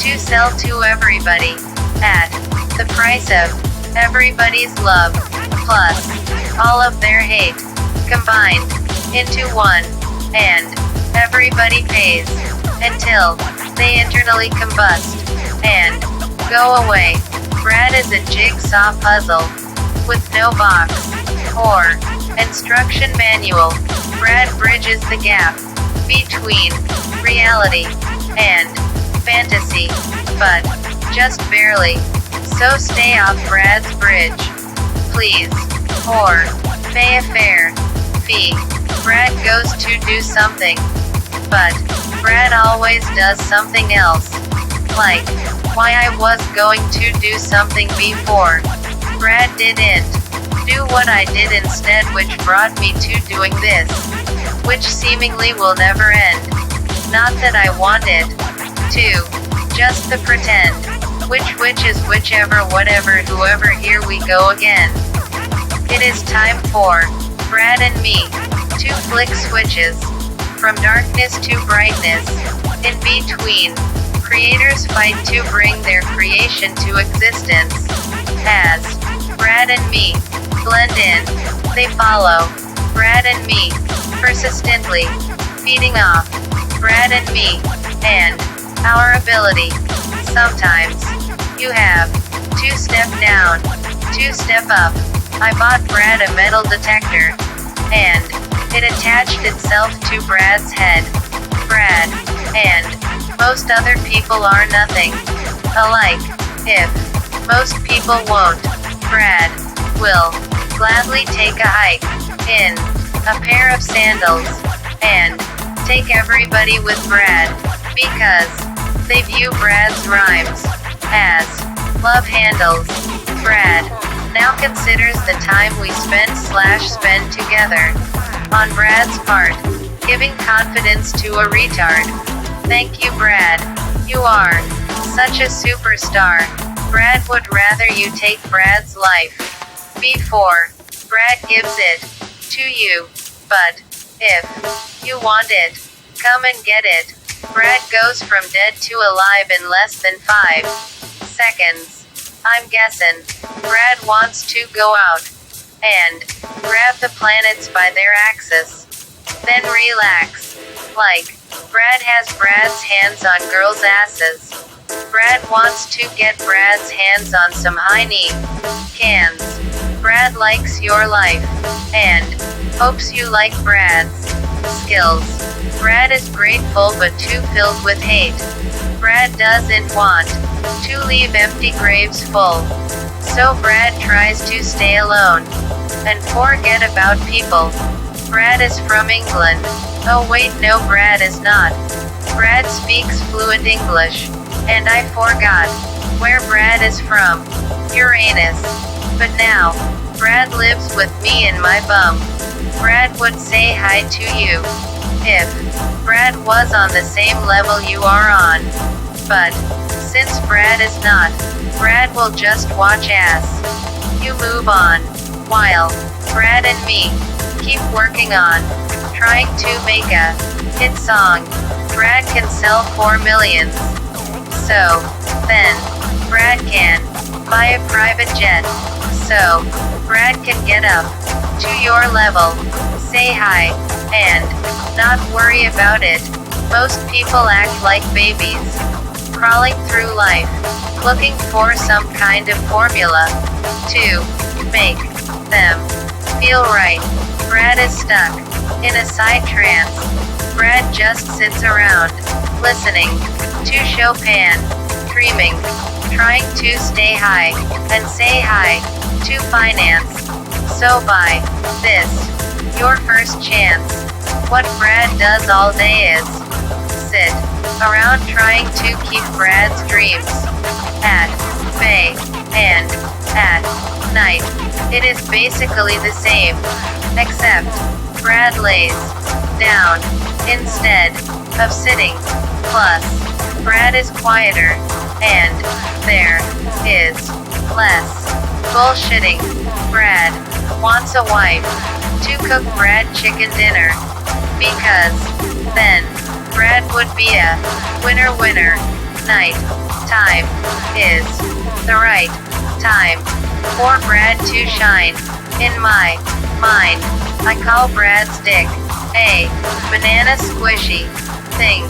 to sell to everybody, at the price of everybody's love, plus all of their hate, combined into one, and everybody pays, until they internally combust, and go away. Brad is a jigsaw puzzle, with no box, or instruction manual. Brad bridges the gap, between reality, and fantasy, but just barely. So stay off Brad's bridge, please, or pay a fair fee. Brad goes to do something, but Brad always does something else. Like, why I was going to do something before. Brad didn't do what I did instead, which brought me to doing this, which seemingly will never end. Not that I wanted to, just the pretend. Which is whichever, whatever, whoever, here we go again. It is time for Brad and me to flick switches from darkness to brightness. In between, creators fight to bring their creation to existence. As Brad and me blend in, they follow Brad and me persistently, feeding off Brad and me and our ability. Sometimes you have to step down, to step up. I bought Brad a metal detector, and it attached itself to Brad's head. Brad and most other people are nothing alike. If most people won't, Brad will gladly take a hike in a pair of sandals and take everybody with Brad, because they view Brad's rhymes as love handles. Brad now considers the time we spend together on Brad's part, giving confidence to a retard. Thank you, Brad. You are such a superstar. Brad would rather you take Brad's life before Brad gives it to you. But if you want it, come and get it. Brad goes from dead to alive in less than 5 seconds. I'm guessing Brad wants to go out and grab the planets by their axis, then relax. Like, Brad has Brad's hands on girls' asses. Brad wants to get Brad's hands on some high knee cans. Brad likes your life and hopes you like Brad's skills. Brad is grateful but too filled with hate. Brad doesn't want to leave empty graves full. So Brad tries to stay alone and forget about people. Brad is from England. Oh wait, no, Brad is not. Brad speaks fluent English. And I forgot where Brad is from. Uranus. But now, Brad lives with me in my bum. Brad would say hi to you if Brad was on the same level you are on. But since Brad is not, Brad will just watch as you move on, while Brad and me keep working on trying to make a hit song Brad can sell for millions. So then Brad can buy a private jet, so Brad can get up to your level, say hi, and not worry about it. Most people act like babies, crawling through life, looking for some kind of formula to make them feel right. Brad is stuck in a side trance. Brad just sits around, listening to Chopin, dreaming, trying to stay high, and say hi to finance. So buy this, your first chance. What Brad does all day is sit around trying to keep Brad's dreams at bay, and at night, it is basically the same, except Brad lays down instead of sitting. Plus, Brad is quieter, and there is less bullshitting. Brad wants a wife to cook Brad chicken dinner, because then Brad would be a winner. night time is the right time for Brad to shine. In my mind, I call Brad's dick a banana squishy thing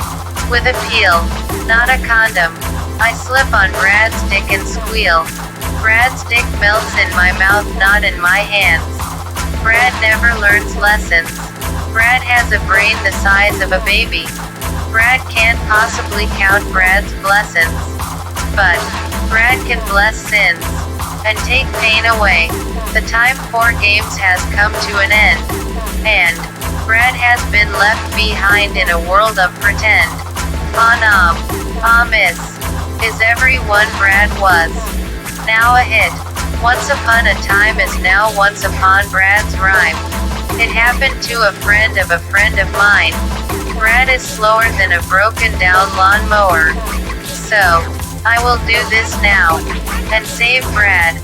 with a peel, not a condom. I slip on Brad's dick and squeal. Brad's dick melts in my mouth, not in my hands. Brad never learns lessons. Brad has a brain the size of a baby. Brad can't possibly count Brad's blessings. But Brad can bless sins and take pain away. The time for games has come to an end. And Brad has been left behind in a world of pretend. Miss. Is everyone Brad was now a hit. Once upon a time is now once upon Brad's rhyme. It happened to a friend of mine. Brad is slower than a broken down lawnmower. So, I will do this now, and save Brad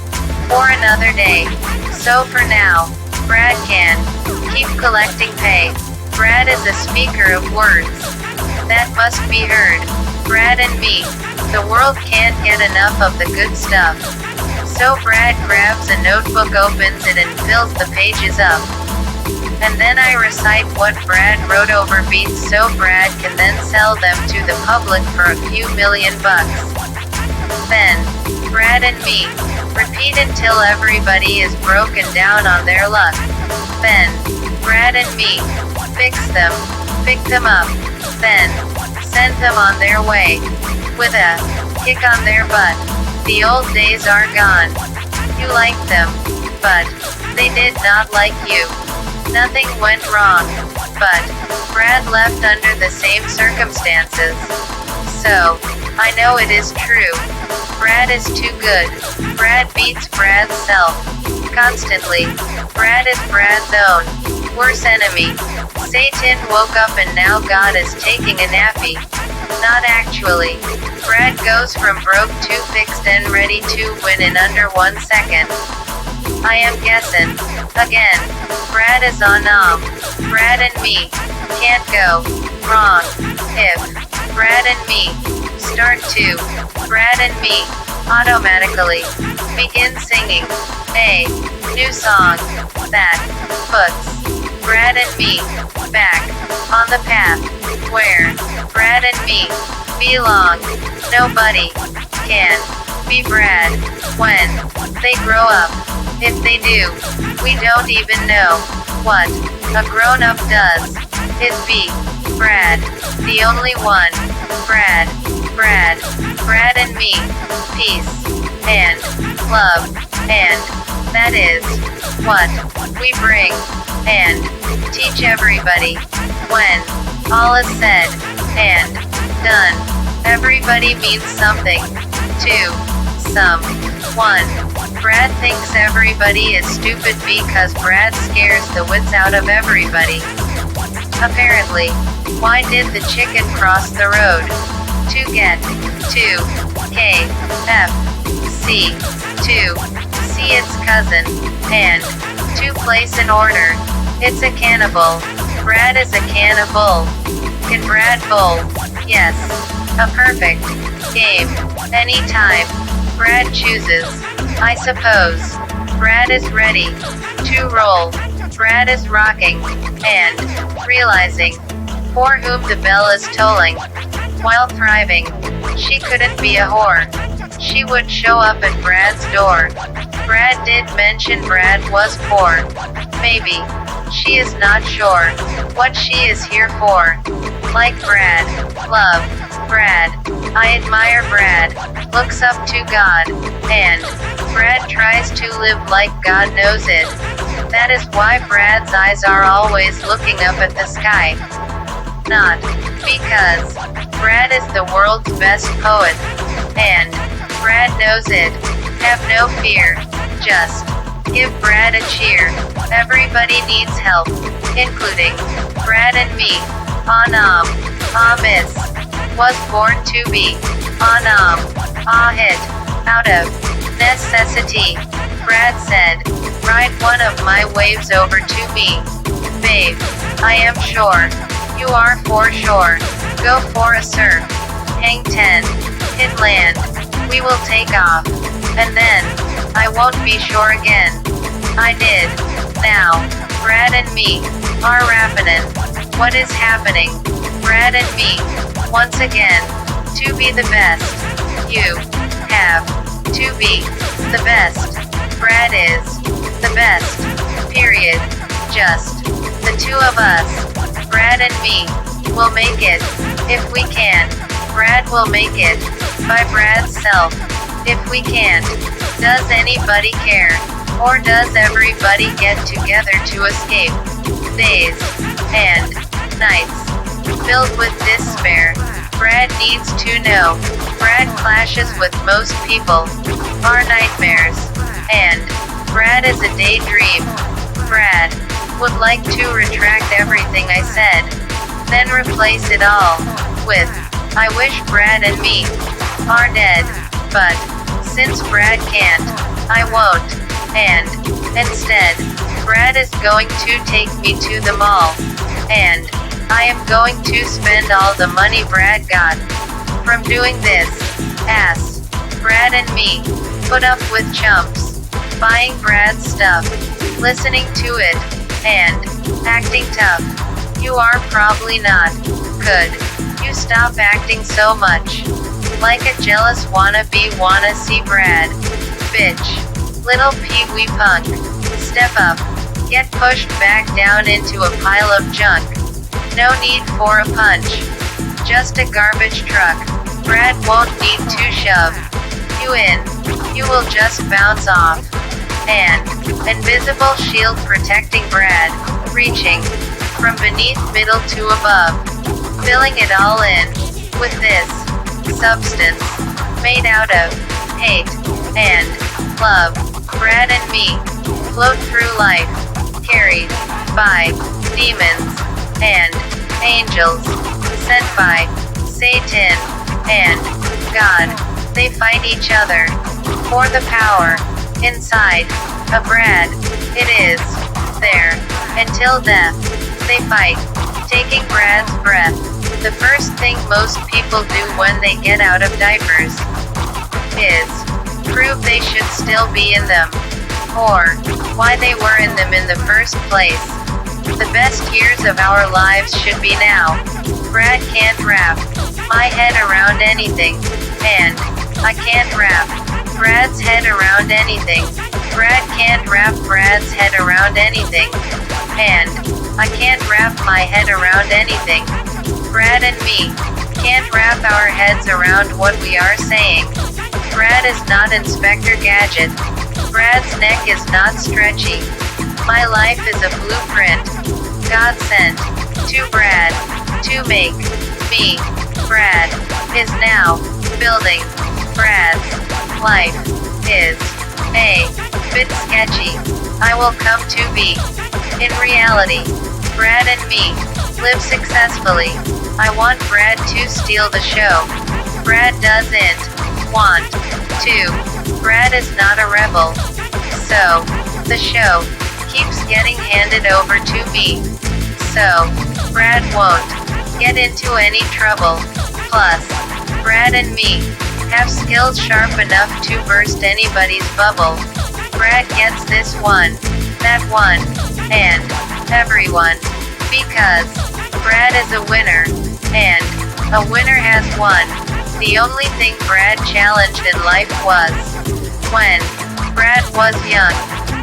for another day. So for now, Brad can keep collecting pay. Brad is a speaker of words that must be heard. Brad and me, the world can't get enough of the good stuff. So Brad grabs a notebook, opens it and fills the pages up. And then I recite what Brad wrote over beats so Brad can then sell them to the public for a few $1,000,000. Then, Brad and me, repeat until everybody is broken down on their luck. Then, Brad and me, fix them, pick them up, then, send them on their way, with a kick on their butt. The old days are gone. You liked them, but they did not like you. Nothing went wrong, but Brad left under the same circumstances. So, I know it is true. Brad is too good. Brad beats Brad's self constantly. Brad is Brad's own worst enemy. Satan woke up and now God is taking a nappy. Not actually. Brad goes from broke to fixed and ready to win in under 1 second. I am guessing. Again, Brad is on Brad and me can't go wrong if Brad and me start to Brad and me automatically begin singing a new song that puts Brad and me back on the path where Brad and me belong. Nobody can be Brad when they grow up. If they do, we don't even know what a grown-up does. Is be Brad, the only one. Brad and me, peace and love, and that is what we bring and teach everybody. When all is said and done, everybody means something to someone. Brad thinks everybody is stupid because Brad scares the wits out of everybody. Apparently, why did the chicken cross the road? To get to KFC, to see its cousin, and to place an order. It's a cannibal. Brad is a cannibal. Can Brad bowl? Yes. A perfect game. Anytime Brad chooses, I suppose. Brad is ready to roll. Brad is rocking and realizing for whom the bell is tolling. While thriving, she couldn't be a whore. She would show up at Brad's door. Brad did mention Brad was poor. Maybe she is not sure what she is here for. Like Brad, love Brad, I admire Brad, looks up to God, and Brad tries to live like God knows it. That is why Brad's eyes are always looking up at the sky. Not because Brad is the world's best poet, and Brad knows it. Have no fear, just give Brad a cheer. Everybody needs help, including Brad and me. Miss was born to be hit out of necessity. Brad said, ride one of my waves over to me. Babe, I am sure you are for sure. Go for a surf. Hang 10. hit land. We will take off. And then, I won't be sure again. I did. Now, Brad and me, are rapinin'. What is happening? Brad and me, once again, to be the best. You, have, to be, the best. Brad is, the best. Period. Just, the two of us. Brad and me, will make it. If we can, Brad will make it. By Brad's self. If we can't, does anybody care? Or does everybody get together to escape? Days and nights filled with despair. Brad needs to know. Brad clashes with most people. Are nightmares. And Brad is a daydream. Brad would like to retract everything I said. Then replace it all with, I wish Brad and me are dead. But since Brad can't, I won't. And instead, Brad is going to take me to the mall. And I am going to spend all the money Brad got from doing this. Ass. Brad and me put up with chumps, buying Brad's stuff, listening to it, and acting tough. You are probably not. Could you stop acting so much like a jealous wannabe wanna see Brad? Bitch. Little pee-wee punk. Step up. Get pushed back down into a pile of junk. No need for a punch. Just a garbage truck. Brad won't need to shove you in. You will just bounce off. An invisible shield protecting Brad, reaching from beneath middle to above, filling it all in with this substance made out of hate and love. Brad and me float through life, carried by demons and angels, sent by Satan and God. They fight each other for the power inside a Brad. It is there until death. They fight, taking Brad's breath. The first thing most people do when they get out of diapers is prove they should still be in them, or why they were in them in the first place. The best years of our lives should be now. Brad can't wrap my head around anything, and I can't wrap Brad's head around anything. Brad can't wrap Brad's head around anything, and I can't wrap my head around anything. Brad and me can't wrap our heads around what we are saying. Brad is not Inspector Gadget. Brad's neck is not stretchy. My life is a blueprint God sent to Brad to make me. Brad is now building. Brad's life is a bit sketchy. I will come to be. In reality, Brad and me live successfully. I want Brad to steal the show. Brad doesn't want to. Brad is not a rebel. So, the show keeps getting handed over to me. So, Brad won't get into any trouble. Plus, Brad and me have skills sharp enough to burst anybody's bubble. Brad gets this one, that one, and everyone. Because Brad is a winner, and a winner has won. The only thing Brad challenged in life was when Brad was young.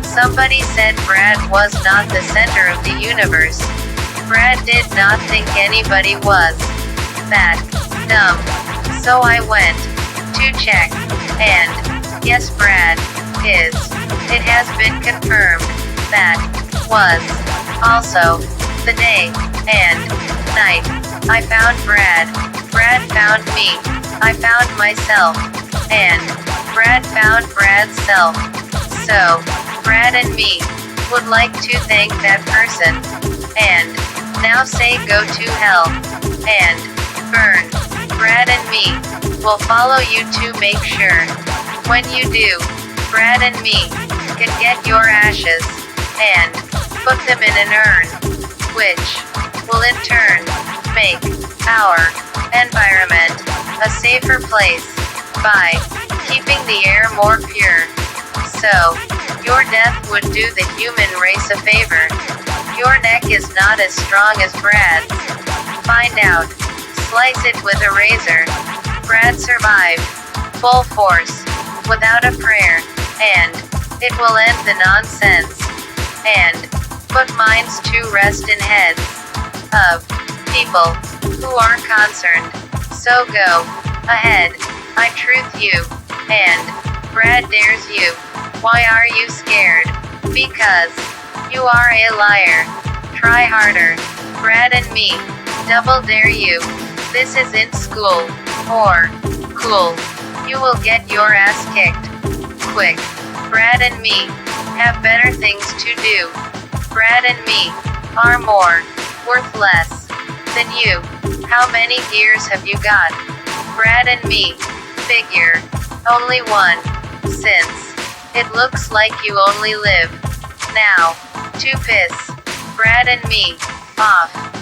Somebody said Brad was not the center of the universe. Brad did not think anybody was that dumb. So I went to check, and yes, Brad is. It has been confirmed. That was also the day and night I found Brad. Brad found me. I found myself. And Brad found Brad's self. So, Brad and me would like to thank that person. And now say go to hell and burn. Brad and me will follow you to make sure. When you do, Brad and me can get your ashes and put them in an urn, which will in turn make our environment a safer place. by keeping the air more pure. So, your death would do the human race a favor. Your neck is not as strong as Brad's. Find out. Slice it with a razor. Brad survived. Full force. Without a prayer. And it will end the nonsense. And put minds to rest in heads of people who aren't concerned. So go ahead. I truth you. And Brad dares you. Why are you scared? Because you are a liar. Try harder. Brad and me double dare you. This isn't school or cool. You will get your ass kicked quick. Brad and me have better things to do. Brad and me are more worth less than you. How many gears have you got? Brad and me figure only one, since it looks like you only live now to piss Brad and me off.